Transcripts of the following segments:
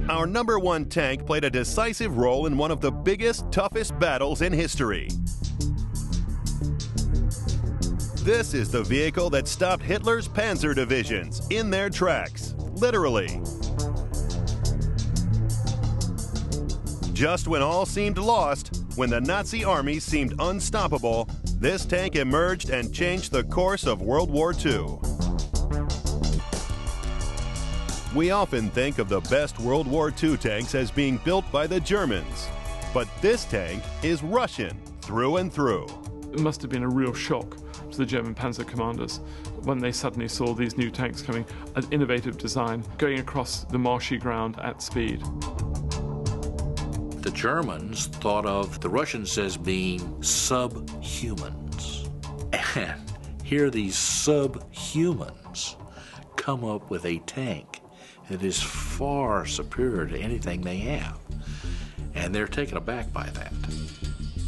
Our number one tank played a decisive role in one of the biggest, toughest battles in history. This is the vehicle that stopped Hitler's panzer divisions in their tracks, literally. Just when all seemed lost, when the Nazi army seemed unstoppable, this tank emerged and changed the course of World War II. We often think of the best World War II tanks as being built by the Germans, but this tank is Russian through and through. It must have been a real shock to the German panzer commanders when they suddenly saw these new tanks coming, an innovative design, going across the marshy ground at speed. The Germans thought of the Russians as being subhumans. And here these subhumans come up with a tank that is far superior to anything they have. And they're taken aback by that.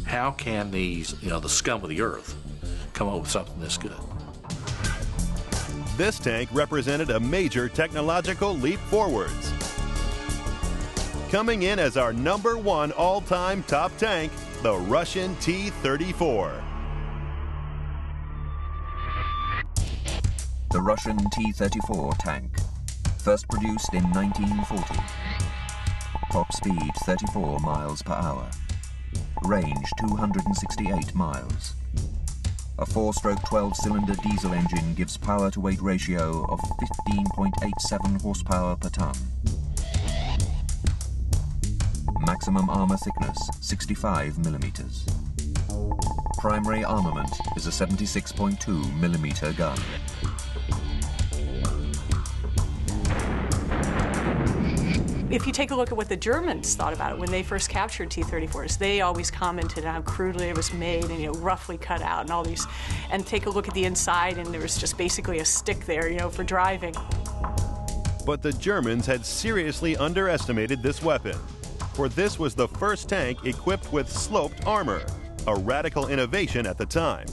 How can these, the scum of the earth, come up with something this good? This tank represented a major technological leap forwards. Coming in as our number one all-time top tank, the Russian T-34. The Russian T-34 tank, first produced in 1940. Top speed 34 miles per hour. Range 268 miles. A 4-stroke 12-cylinder diesel engine gives power-to-weight ratio of 15.87 horsepower per ton. Maximum armor thickness 65 millimeters. Primary armament is a 76.2 millimeter gun. If you take a look at what the Germans thought about it when they first captured T-34s, they always commented on how crudely it was made and roughly cut out and all these. And take a look at the inside, and there was just basically a stick there, for driving. But the Germans had seriously underestimated this weapon, for this was the first tank equipped with sloped armor, a radical innovation at the time.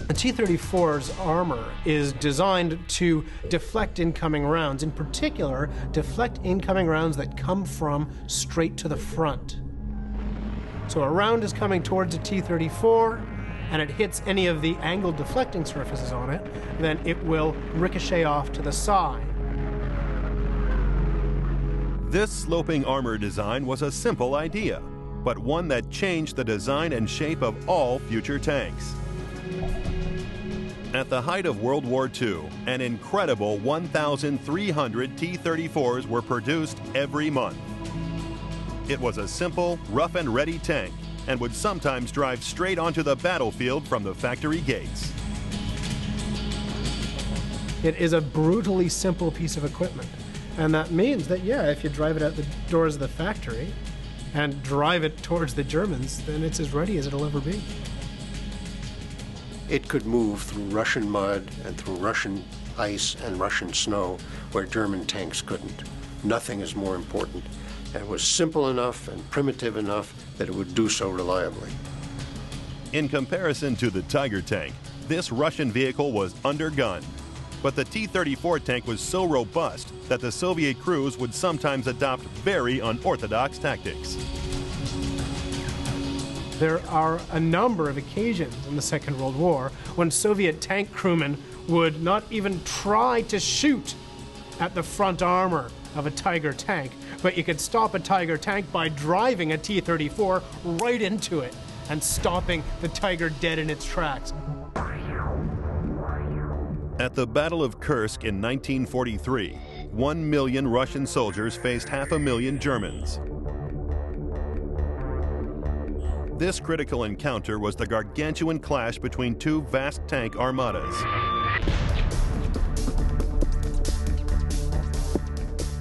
The T-34's armor is designed to deflect incoming rounds, in particular, deflect incoming rounds that come from straight to the front. So a round is coming towards a T-34, and it hits any of the angled deflecting surfaces on it, then it will ricochet off to the side. This sloping armor design was a simple idea, but one that changed the design and shape of all future tanks. At the height of World War II, an incredible 1,300 T-34s were produced every month. It was a simple, rough and ready tank, and would sometimes drive straight onto the battlefield from the factory gates. It is a brutally simple piece of equipment. And that means that, if you drive it out the doors of the factory and drive it towards the Germans, then it's as ready as it'll ever be. It could move through Russian mud and through Russian ice and Russian snow where German tanks couldn't. Nothing is more important. And it was simple enough and primitive enough that it would do so reliably. In comparison to the Tiger tank, this Russian vehicle was undergunned. But the T-34 tank was so robust that the Soviet crews would sometimes adopt very unorthodox tactics. There are a number of occasions in the Second World War when Soviet tank crewmen would not even try to shoot at the front armor of a Tiger tank, but you could stop a Tiger tank by driving a T-34 right into it and stopping the Tiger dead in its tracks. At the Battle of Kursk in 1943, 1 million Russian soldiers faced 500,000 Germans. This critical encounter was the gargantuan clash between two vast tank armadas.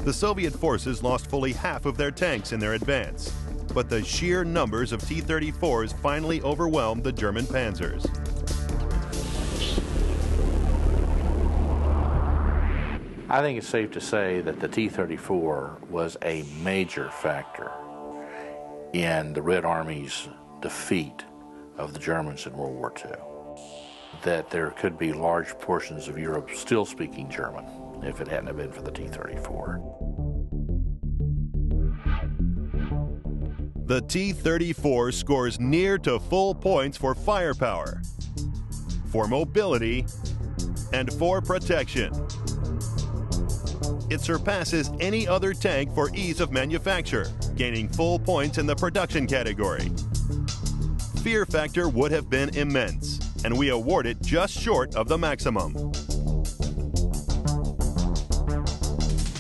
The Soviet forces lost fully half of their tanks in their advance, but the sheer numbers of T-34s finally overwhelmed the German panzers. I think it's safe to say that the T-34 was a major factor in the Red Army's defeat of the Germans in World War II. That there could be large portions of Europe still speaking German if it hadn't been for the T-34. The T-34 scores near to full points for firepower, for mobility, and for protection. It surpasses any other tank for ease of manufacture, gaining full points in the production category. Fear factor would have been immense, and we award it just short of the maximum.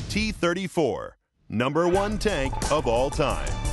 T-34, #1 tank of all time.